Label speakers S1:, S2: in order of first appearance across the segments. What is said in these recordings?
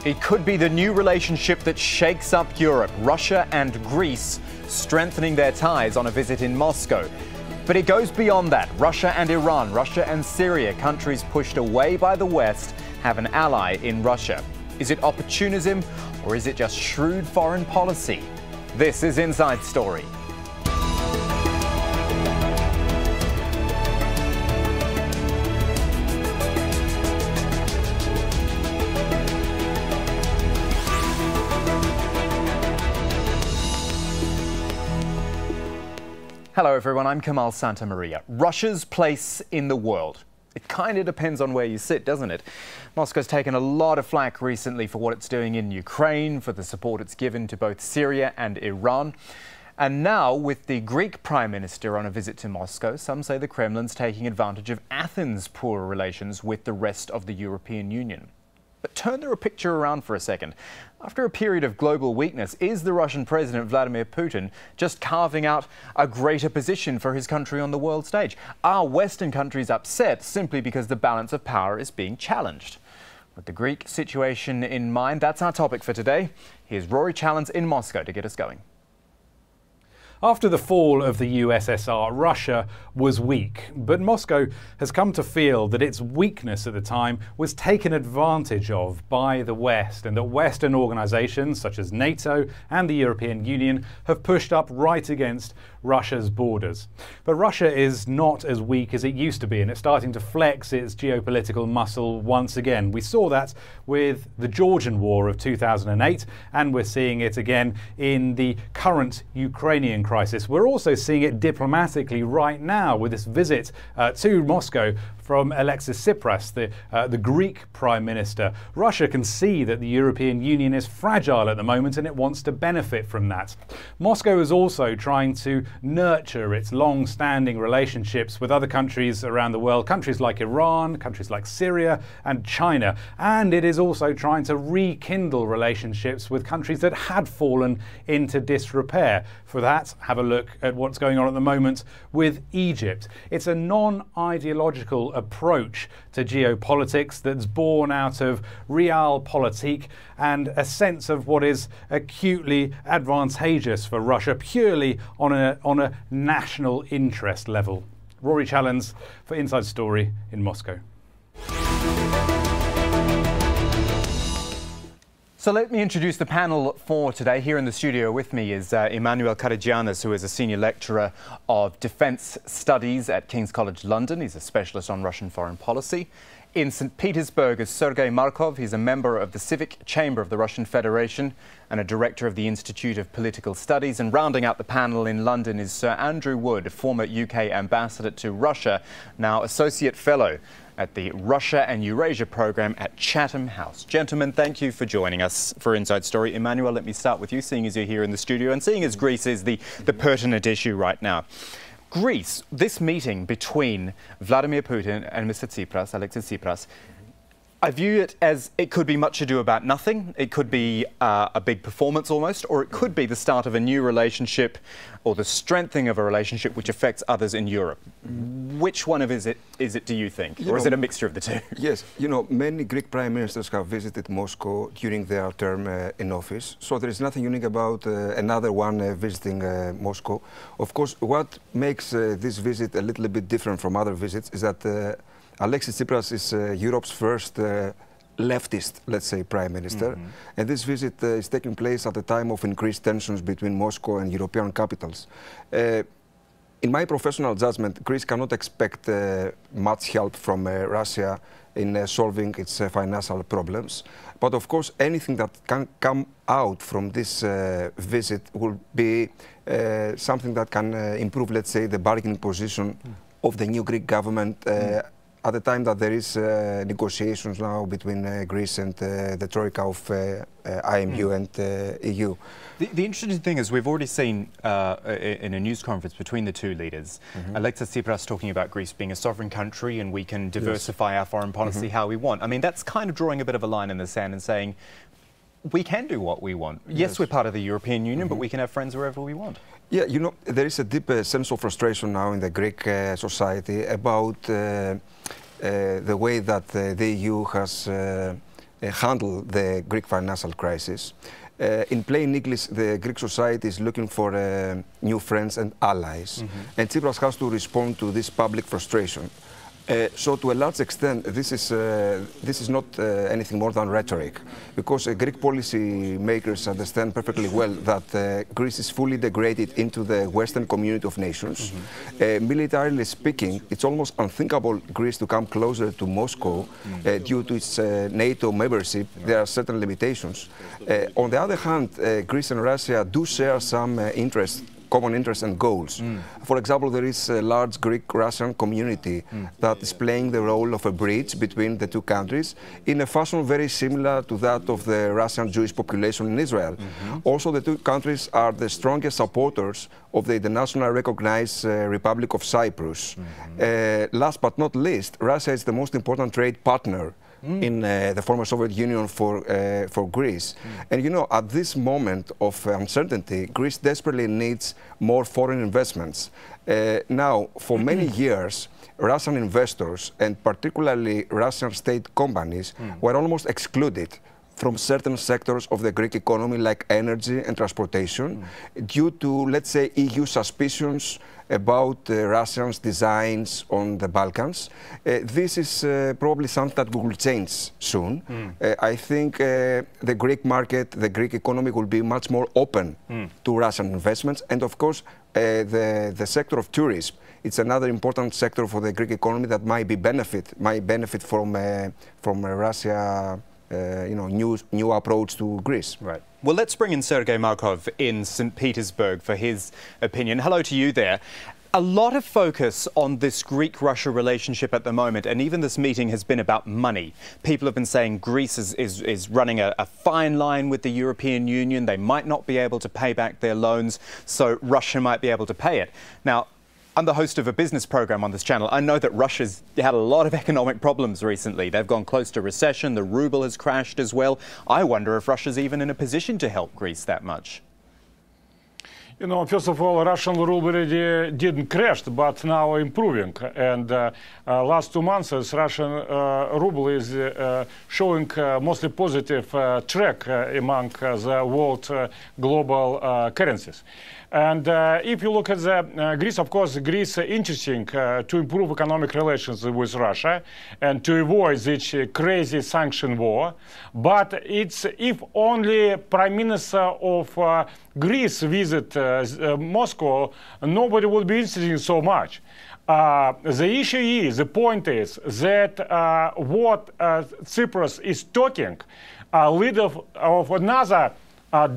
S1: It could be the new relationship that shakes up Europe. Russia and Greece strengthening their ties on a visit in Moscow. But it goes beyond that. Russia and Iran, Russia and Syria, countries pushed away by the West, have an ally in Russia. Is it opportunism or is it just shrewd foreign policy? This is Inside Story. Hello everyone, I'm Kamal Santamaria. Russia's place in the world. It kind of depends on where you sit, doesn't it? Moscow's taken a lot of flack recently for what it's doing in Ukraine, for the support it's given to both Syria and Iran. And now, with the Greek Prime Minister on a visit to Moscow, some say the Kremlin's taking advantage of Athens' poor relations with the rest of the European Union. But turn the picture around for a second. After a period of global weakness, is the Russian President Vladimir Putin just carving out a greater position for his country on the world stage? Are Western countries upset simply because the balance of power is being challenged? With the Greek situation in mind, that's our topic for today. Here's Rory Challens in Moscow to get us going.
S2: After the fall of the USSR, Russia was weak, but Moscow has come to feel that its weakness at the time was taken advantage of by the West, and that Western organisations such as NATO and the European Union have pushed up right against Russia's borders. But Russia is not as weak as it used to be, and it's starting to flex its geopolitical muscle once again. We saw that with the Georgian War of 2008, and we're seeing it again in the current Ukrainian crisis. We're also seeing it diplomatically right now with this visit to Moscow from Alexis Tsipras, the Greek Prime Minister. Russia can see that the European Union is fragile at the moment and it wants to benefit from that. Moscow is also trying to nurture its long-standing relationships with other countries around the world, countries like Iran, countries like Syria and China. And it is also trying to rekindle relationships with countries that had fallen into disrepair. For that, have a look at what's going on at the moment with Egypt. It's a non-ideological approach to geopolitics that's born out of realpolitik and a sense of what is acutely advantageous for Russia purely on a national interest level. Rory Challens for Inside Story in Moscow.
S1: So let me introduce the panel for today. Here in the studio with me is Emmanuel Karagiannis, who is a senior lecturer of defence studies at King's College London. He's a specialist on Russian foreign policy. In St. Petersburg is Sergei Markov. He's a member of the Civic Chamber of the Russian Federation and a director of the Institute of Political Studies. And rounding out the panel in London is Sir Andrew Wood, former UK ambassador to Russia, now associate fellow at the Russia and Eurasia programme at Chatham House. Gentlemen, thank you for joining us for Inside Story. Emmanuel, let me start with you, seeing as you're here in the studio and seeing as Greece is the pertinent issue right now. Greece, this meeting between Vladimir Putin and Mr. Tsipras, Alexis Tsipras, I view it as it could be much ado about nothing. It could be a big performance almost, or it could be the start of a new relationship or the strengthening of a relationship which affects others in Europe. Which one of is it, do you think? Or is it a mixture of the two?
S3: Yes, many Greek prime ministers have visited Moscow during their term in office, so there is nothing unique about another one visiting Moscow. Of course, what makes this visit a little bit different from other visits is that Alexis Tsipras is Europe's first leftist, let's say, prime minister. And this visit is taking place at a time of increased tensions between Moscow and European capitals. In my professional judgment, Greece cannot expect much help from Russia in solving its financial problems. But of course, anything that can come out from this visit will be something that can improve, let's say, the bargaining position of the new Greek government at the time that there is negotiations now between Greece and the troika of IMU and EU.
S1: The interesting thing is we've already seen in a news conference between the two leaders, Alexis Tsipras talking about Greece being a sovereign country and we can diversify our foreign policy how we want. I mean, that's kind of drawing a bit of a line in the sand and saying, we can do what we want. Yes, we're part of the European Union, but we can have friends wherever we want.
S3: Yeah, there is a deep sense of frustration now in the Greek society about the way that the EU has handle the Greek financial crisis. In plain English, the Greek society is looking for new friends and allies, and Tsipras has to respond to this public frustration. So to a large extent, this is not anything more than rhetoric, because Greek policy makers understand perfectly well that Greece is fully integrated into the Western community of nations. Militarily speaking, it's almost unthinkable Greece to come closer to Moscow due to its NATO membership. There are certain limitations. On the other hand, Greece and Russia do share some common interests and goals. For example, there is a large Greek-Russian community that is playing the role of a bridge between the two countries in a fashion very similar to that of the Russian Jewish population in Israel. Also, the two countries are the strongest supporters of the internationally recognized Republic of Cyprus. Last but not least, Russia is the most important trade partner in the former Soviet Union for Greece. And you know, at this moment of uncertainty, Greece desperately needs more foreign investments. Now, for many years, Russian investors, and particularly Russian state companies, were almost excluded from certain sectors of the Greek economy, like energy and transportation, due to, let's say, EU suspicions about Russia's designs on the Balkans. This is probably something that will change soon. I think the Greek market, the Greek economy will be much more open to Russian investments. And of course, the sector of tourism, it's another important sector for the Greek economy that might benefit from Russia. New approach to Greece.
S1: Right. Well, let's bring in Sergei Markov in St. Petersburg for his opinion. Hello to you there. A lot of focus on this Greek-Russia relationship at the moment, and even this meeting has been about money. People have been saying Greece is running a fine line with the European Union. They might not be able to pay back their loans, so Russia might be able to pay it. Now, I'm the host of a business program on this channel. I know that Russia's had a lot of economic problems recently. They've gone close to recession. The ruble has crashed as well. I wonder if Russia's even in a position to help Greece that much.
S4: You know, first of all, Russian ruble already didn't crash, but now improving. And last 2 months, Russian ruble is showing mostly positive track among the world global currencies. And if you look at Greece, of course, Greece is interesting to improve economic relations with Russia and to avoid this crazy sanction war. But it's if only Prime Minister of Greece visit Moscow, nobody would be interested in so much. The issue is, the point is that what Tsipras is talking, leader of another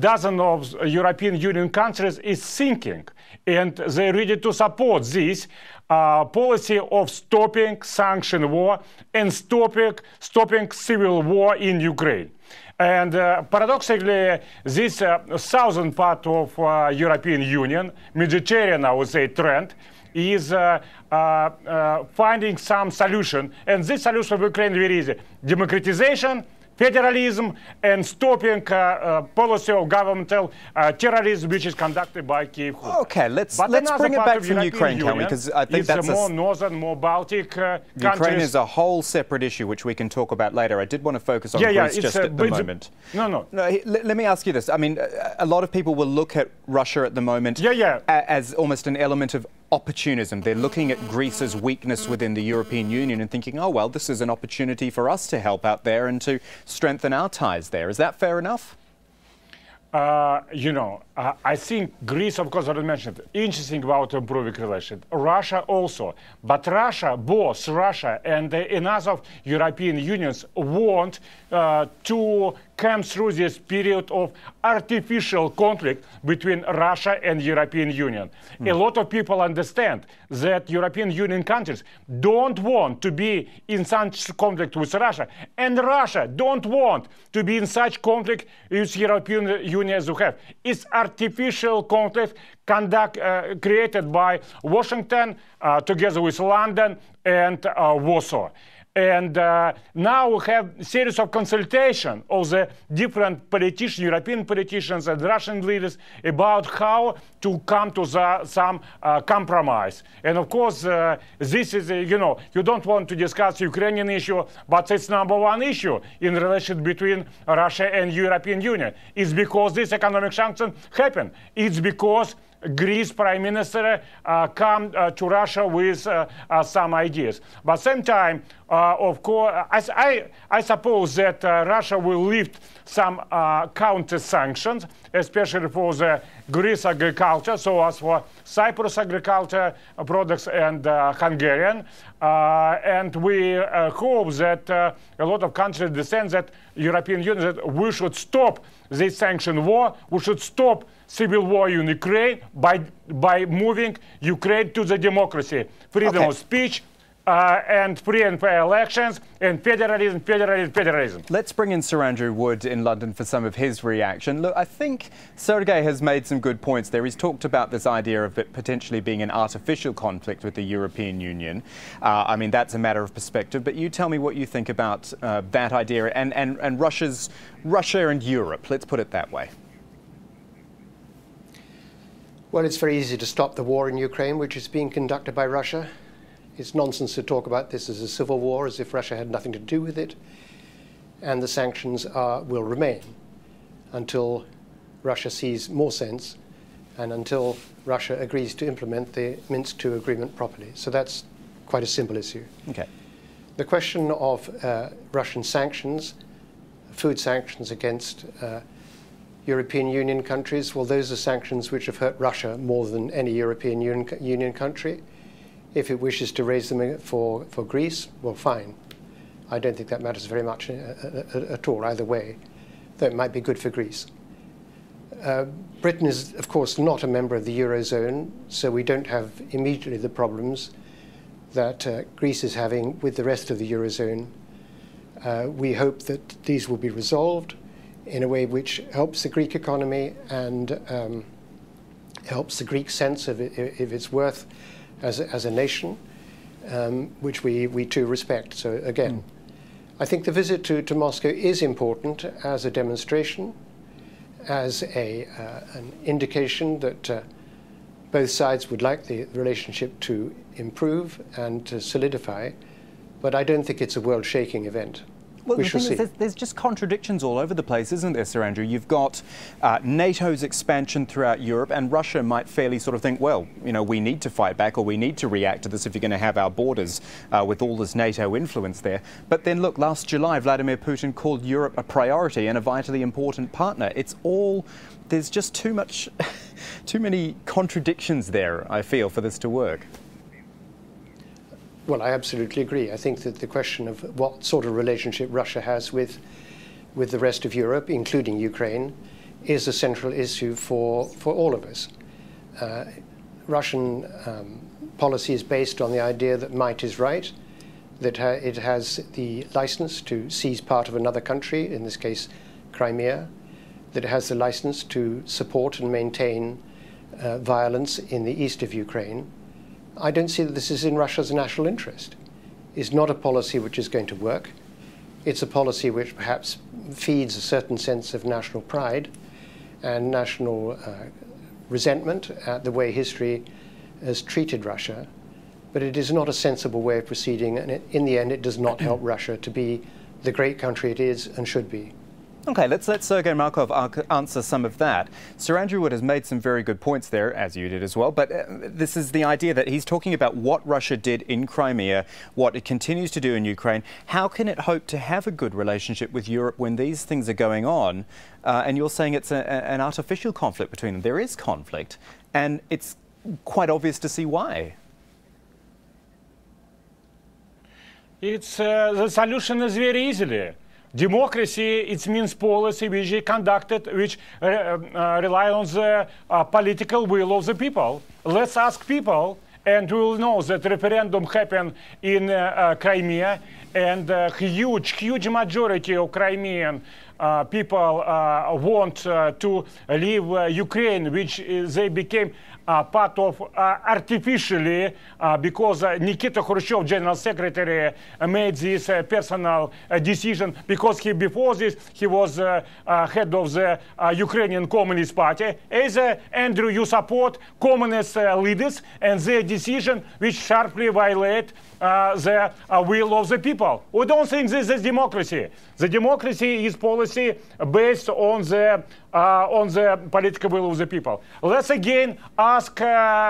S4: dozen of European Union countries is thinking, and they're ready to support this policy of stopping sanction war and stopping civil war in Ukraine. And paradoxically, this southern part of European Union, Mediterranean, I would say, trend, is finding some solution. And this solution for Ukraine is very easy: democratization, federalism, and stopping policy of governmental terrorism, which is conducted by Kiev.
S1: Okay, let's bring it back from Ukraine, can we? Because I think that's
S4: more northern, more Baltic countries.
S1: Ukraine is a whole separate issue, which we can talk about later. I did want to focus on Greece just at the moment.
S4: No.
S1: Let me ask you this. I mean, a lot of people will look at Russia at the moment as almost an element of opportunism. They're looking at Greece's weakness within the European Union and thinking, oh, well, this is an opportunity for us to help out there and to strengthen our ties there. Is that fair enough? I think Greece, of course, I mentioned, interesting about improving relations. Russia also. But both Russia and another European unions want to come through this period of artificial conflict between Russia and European Union. A lot of people understand that European Union countries don't want to be in such conflict with Russia, and Russia don't want to be in such conflict with European Union as we have. It's artificial conflict created by Washington together with London and Warsaw.
S4: And now we have a series of consultation of the different politicians, European politicians and Russian leaders about how to come to some compromise. And of course, this is, you don't want to discuss Ukrainian issue, but it's #1 issue in relation between Russia and European Union. It's because this economic sanction happened. It's because Greece Prime Minister come to Russia with some ideas. But at the same time, of course, I suppose that Russia will lift some counter sanctions, especially for the Greece agriculture, so as for Cyprus agriculture products and Hungarian. And we hope that a lot of countries understand that European Union, that we should stop this sanction war, we should stop civil war in Ukraine by moving Ukraine to the democracy, freedom of speech, and free and fair elections, and federalism, federalism, federalism.
S1: Let's bring in Sir Andrew Wood in London for some of his reaction. Look, I think Sergei has made some good points there. He's talked about this idea of it potentially being an artificial conflict with the European Union. I mean, that's a matter of perspective, but you tell me what you think about that idea and Russia and Europe. Let's put it that way.
S5: Well, it's very easy to stop the war in Ukraine, which is being conducted by Russia. It's nonsense to talk about this as a civil war, as if Russia had nothing to do with it. And the sanctions will remain until Russia sees more sense and until Russia agrees to implement the Minsk II agreement properly. So that's quite a simple issue.
S1: Okay.
S5: The question of Russian sanctions, food sanctions against European Union countries, well, those are sanctions which have hurt Russia more than any European Union country. If it wishes to raise them for Greece, well, fine. I don't think that matters very much at all, either way, though it might be good for Greece. Britain is, of course, not a member of the Eurozone, so we don't have immediately the problems that Greece is having with the rest of the Eurozone. We hope that these will be resolved in a way which helps the Greek economy and helps the Greek sense of its worth as a nation, which we too respect. So again, I think the visit to Moscow is important as a demonstration, as an indication that both sides would like the relationship to improve and to solidify, but I don't think it's a world-shaking event.
S1: Well, the thing is, there's just contradictions all over the place, isn't there, Sir Andrew? You've got NATO's expansion throughout Europe, and Russia might fairly sort of think, well, we need to fight back or we need to react to this if you're going to have our borders with all this NATO influence there. But then, look, last July, Vladimir Putin called Europe a priority and a vitally important partner. It's all, there's just too many contradictions there, I feel, for this to work.
S5: Well, I absolutely agree. I think that the question of what sort of relationship Russia has with the rest of Europe, including Ukraine, is a central issue for all of us. Russian policy is based on the idea that might is right, that it has the license to seize part of another country, in this case Crimea, that it has the license to support and maintain violence in the east of Ukraine. I don't see that this is in Russia's national interest. It's not a policy which is going to work. It's a policy which perhaps feeds a certain sense of national pride and national resentment at the way history has treated Russia. But it is not a sensible way of proceeding, and in the end it does not help Russia to be the great country it is and should be.
S1: OK, let's let Sergei Markov answer some of that. Sir Andrew Wood has made some very good points there, as you did as well, but this is the idea that he's talking about what Russia did in Crimea, what it continues to do in Ukraine. How can it hope to have a good relationship with Europe when these things are going on? And you're saying it's an artificial conflict between them. There is conflict, and it's quite obvious to see why.
S4: The solution is very easy. Democracy, it means policy which is conducted, which rely on the political will of the people. Let's ask people, and we will know that referendum happened in Crimea, and huge majority of Crimean people want to leave Ukraine, which they became part of artificially because Nikita Khrushchev, General Secretary, made this personal decision because before this he was head of the Ukrainian Communist Party. As Andrew, you support communist leaders and their decision which sharply violate the will of the people. We don't think this is democracy. The democracy is policy based on the political will of the people. Let's again ask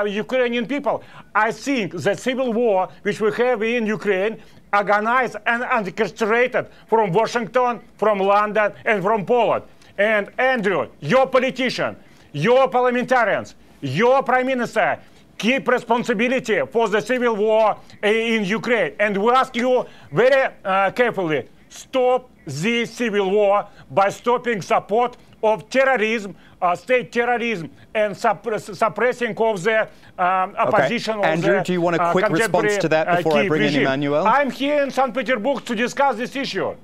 S4: Ukrainian people. I think the civil war which we have in Ukraine, organized and orchestrated from Washington, from London, and from Poland. And Andrew, your politician, your parliamentarians, your prime minister, keep responsibility for the civil war in Ukraine. And we ask you very carefully, stop this civil war by stopping support of terrorism, state terrorism, and suppressing of the opposition.
S1: Okay. Andrew, do you want a quick response to that before I bring in Emmanuel?
S4: I'm here in St. Petersburg to discuss this issue.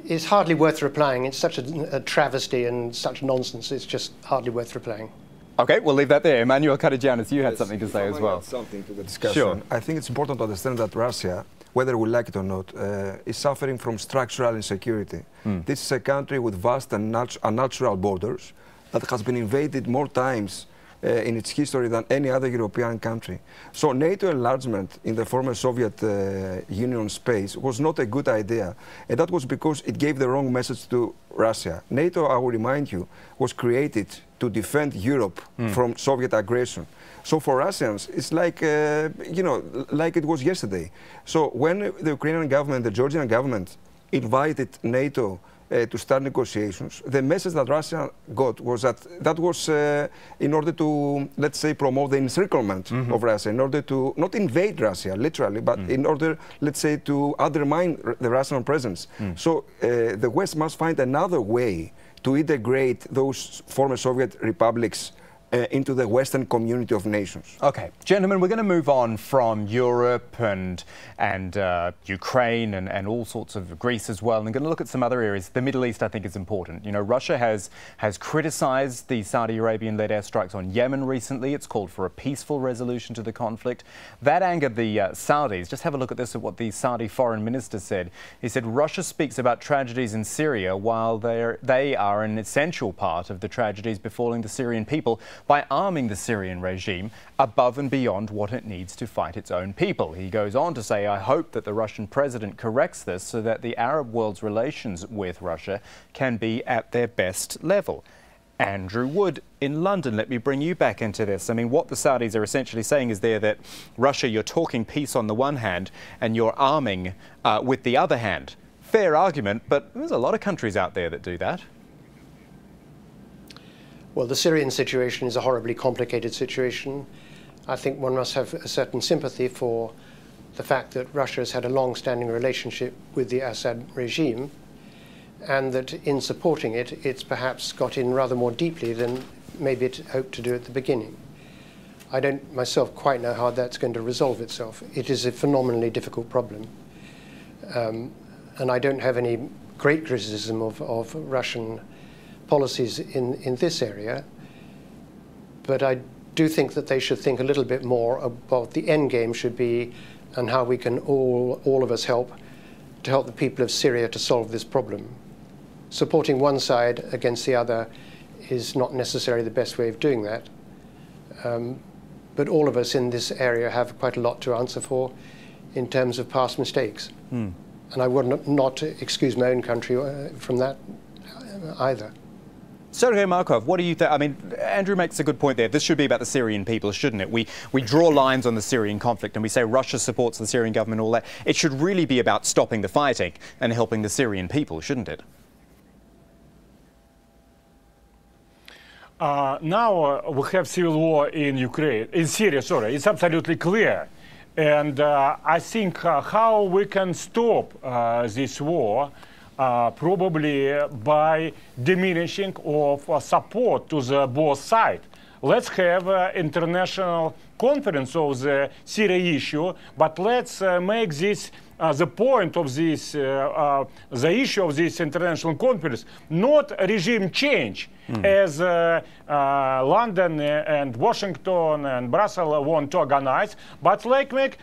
S5: It's hardly worth replying. It's such a travesty and such nonsense. It's just hardly worth replying.
S1: Okay, we'll leave that there. Emmanuel Karagiannis, you had something to say as well.
S3: Something to the discussion.
S1: Sure.
S3: I think it's important to understand that Russia, whether we like it or not, is suffering from structural insecurity. This is a country with vast and unnatural borders that has been invaded more times in its history than any other European country. So NATO enlargement in the former Soviet Union space was not a good idea. And that was because it gave the wrong message to Russia. NATO, I will remind you, was created to defend Europe from Soviet aggression. So for Russians, it's like, you know, like it was yesterday. So when the Ukrainian government, the Georgian government, invited NATO to start negotiations, the message that Russia got was that that was in order to, let's say, promote the encirclement of Russia, in order to not invade Russia, literally, but in order, let's say, to undermine the Russian presence. So the West must find another way to integrate those former Soviet republics into the Western community of nations.
S1: Okay, gentlemen, we're going to move on from Europe and Ukraine and all sorts of Greece as well, and we're going to look at some other areas. The Middle East, I think, is important. You know, Russia has criticised the Saudi Arabian-led airstrikes on Yemen recently. It's called for a peaceful resolution to the conflict. That angered the Saudis. Just have a look at this, at what the Saudi foreign minister said. He said, Russia speaks about tragedies in Syria while they are an essential part of the tragedies befalling the Syrian people, by arming the Syrian regime above and beyond what it needs to fight its own people. He goes on to say, I hope that the Russian president corrects this so that the Arab world's relations with Russia can be at their best level. Andrew Wood in London, let me bring you back into this. I mean, what the Saudis are essentially saying is there that Russia, you're talking peace on the one hand and you're arming with the other hand. Fair argument, but there's a lot of countries out there that do that.
S5: Well, the Syrian situation is a horribly complicated situation. I think one must have a certain sympathy for the fact that Russia has had a long-standing relationship with the Assad regime, and that in supporting it, it's perhaps got in rather more deeply than maybe it hoped to do at the beginning. I don't myself quite know how that's going to resolve itself. It is a phenomenally difficult problem. And I don't have any great criticism of Russian policies in this area, but I do think that they should think a little bit more about the end game should be and how we can all of us help the people of Syria to solve this problem. Supporting one side against the other is not necessarily the best way of doing that, but all of us in this area have quite a lot to answer for in terms of past mistakes. And I would not excuse my own country from that either.
S1: Sergei Markov, what do you think? I mean, Andrew makes a good point there. This should be about the Syrian people, shouldn't it? We draw lines on the Syrian conflict and we say Russia supports the Syrian government and all that. It should really be about stopping the fighting and helping the Syrian people, shouldn't it?
S4: Now we have civil war in Syria, sorry. It's absolutely clear. And I think how we can stop this war probably by diminishing of support to the both sides. Let's have an international conference of the Syria issue, but let's make this the point of this, the issue of this international conference, not regime change, as London and Washington and Brussels want to organize, but like make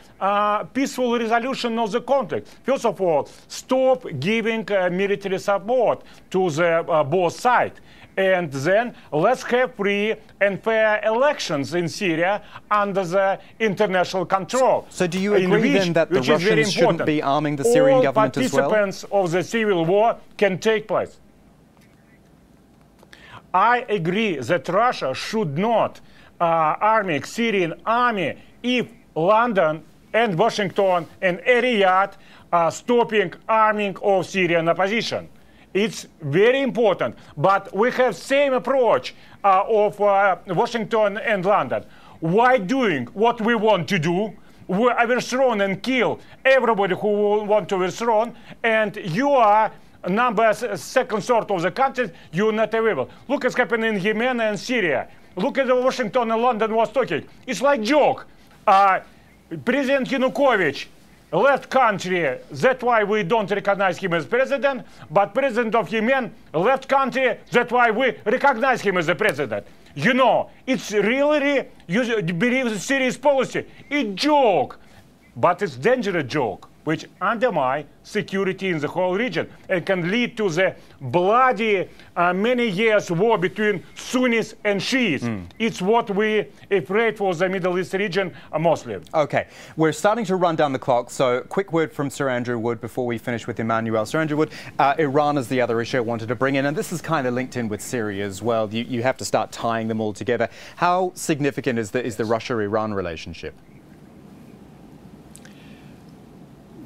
S4: peaceful resolution of the conflict. First of all, stop giving military support to the both sides. And then let's have free and fair elections in Syria under the international control.
S1: So do you agree then that the Russians shouldn't be arming the Syrian government as well?
S4: All participants of the civil war can take place. I agree that Russia should not arming Syrian army if London and Washington and Riyadh are stopping arming of Syrian opposition. It's very important, but we have same approach of Washington and London. Why doing what we want to do? We overthrow and kill everybody who want to overthrow, and you are second sort of the countries, you're not available. Look what's happening in Yemen and Syria. Look at the Washington and London was talking. It's like joke. President Yanukovych left country, that's why we don't recognize him as president, but president of Yemen left country, that's why we recognize him as the president. You know, it's really, you believe it's a serious policy. It's joke, but it's dangerous joke, which undermine security in the whole region and can lead to the bloody many years war between Sunnis and Shiites. It's what we afraid for the Middle East region mostly.
S1: Okay, we're starting to run down the clock, so quick word from Sir Andrew Wood before we finish with Emmanuel. Sir Andrew Wood, Iran is the other issue I wanted to bring in, and this is kind of linked in with Syria as well. You have to start tying them all together. How significant is the Russia-Iran relationship?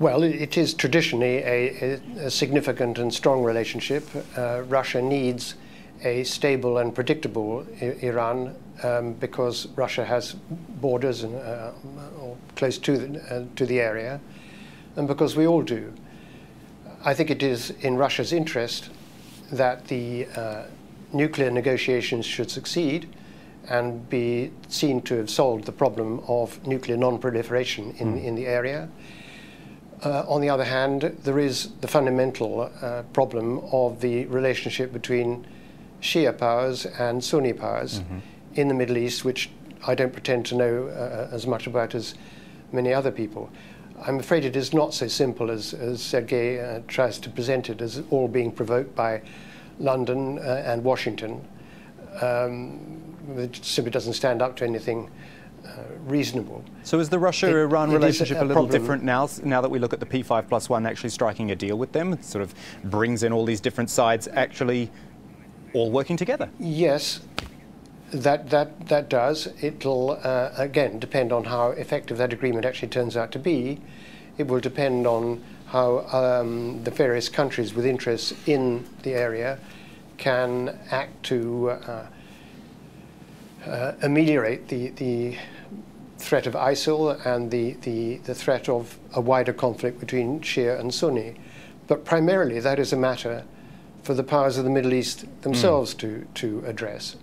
S5: Well, it is traditionally a significant and strong relationship. Russia needs a stable and predictable Iran because Russia has borders or close to the area, and because we all do. I think it is in Russia's interest that the nuclear negotiations should succeed and be seen to have solved the problem of nuclear non-proliferation in the area. On the other hand, there is the fundamental problem of the relationship between Shia powers and Sunni powers in the Middle East, which I don't pretend to know as much about as many other people. I'm afraid it is not so simple as Sergei tries to present it, as all being provoked by London and Washington. It simply doesn't stand up to anything reasonable.
S1: So is the Russia-Iran relationship a little different now that we look at the P5+1 actually striking a deal with them? It sort of brings in all these different sides actually all working together.
S5: Yes, that does. It'll, again, depend on how effective that agreement actually turns out to be. It will depend on how the various countries with interests in the area can act to ameliorate the threat of ISIL and the threat of a wider conflict between Shia and Sunni. But primarily that is a matter for the powers of the Middle East themselves to address.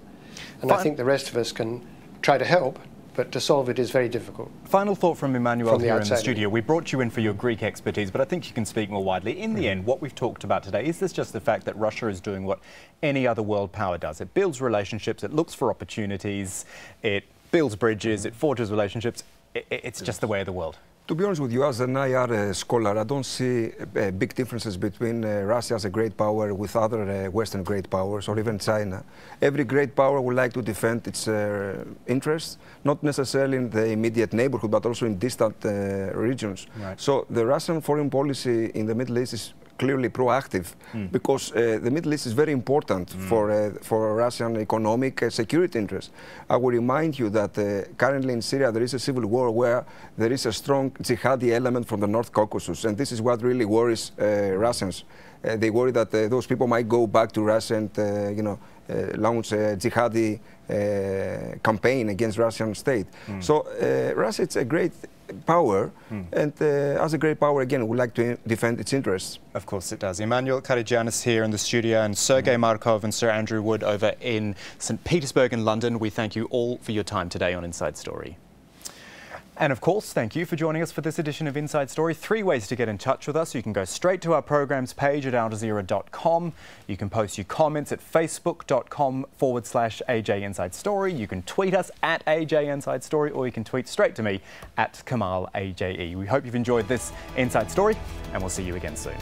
S5: And I think the rest of us can try to help, but to solve it is very difficult.
S1: Final thought from Emmanuel here in the studio. We brought you in for your Greek expertise, but I think you can speak more widely. In the end, what we've talked about today, is this just the fact that Russia is doing what any other world power does? It builds relationships, it looks for opportunities, it builds bridges, it forges relationships. It's just the way of the world.
S3: To be honest with you, as an IR scholar, I don't see big differences between Russia as a great power with other Western great powers, or even China. Every great power would like to defend its interests, not necessarily in the immediate neighborhood, but also in distant regions. Right. So the Russian foreign policy in the Middle East is clearly proactive, because the Middle East is very important for Russian economic security interests. I will remind you that currently in Syria there is a civil war where there is a strong jihadi element from the North Caucasus, and this is what really worries Russians. They worry that those people might go back to Russia and launch a jihadi campaign against Russian state. So Russia is a great power, and as a great power, again, would like to defend its interests.
S1: Of course it does. Emmanuel Karagiannis here in the studio, and Sergei Markov and Sir Andrew Wood over in St. Petersburg in London. We thank you all for your time today on Inside Story. And of course, thank you for joining us for this edition of Inside Story. 3 ways to get in touch with us. You can go straight to our program's page at aljazeera.com. You can post your comments at facebook.com/AJ Inside Story. You can tweet us at AJ Inside Story, or you can tweet straight to me at Kamal AJE. We hope you've enjoyed this Inside Story, and we'll see you again soon.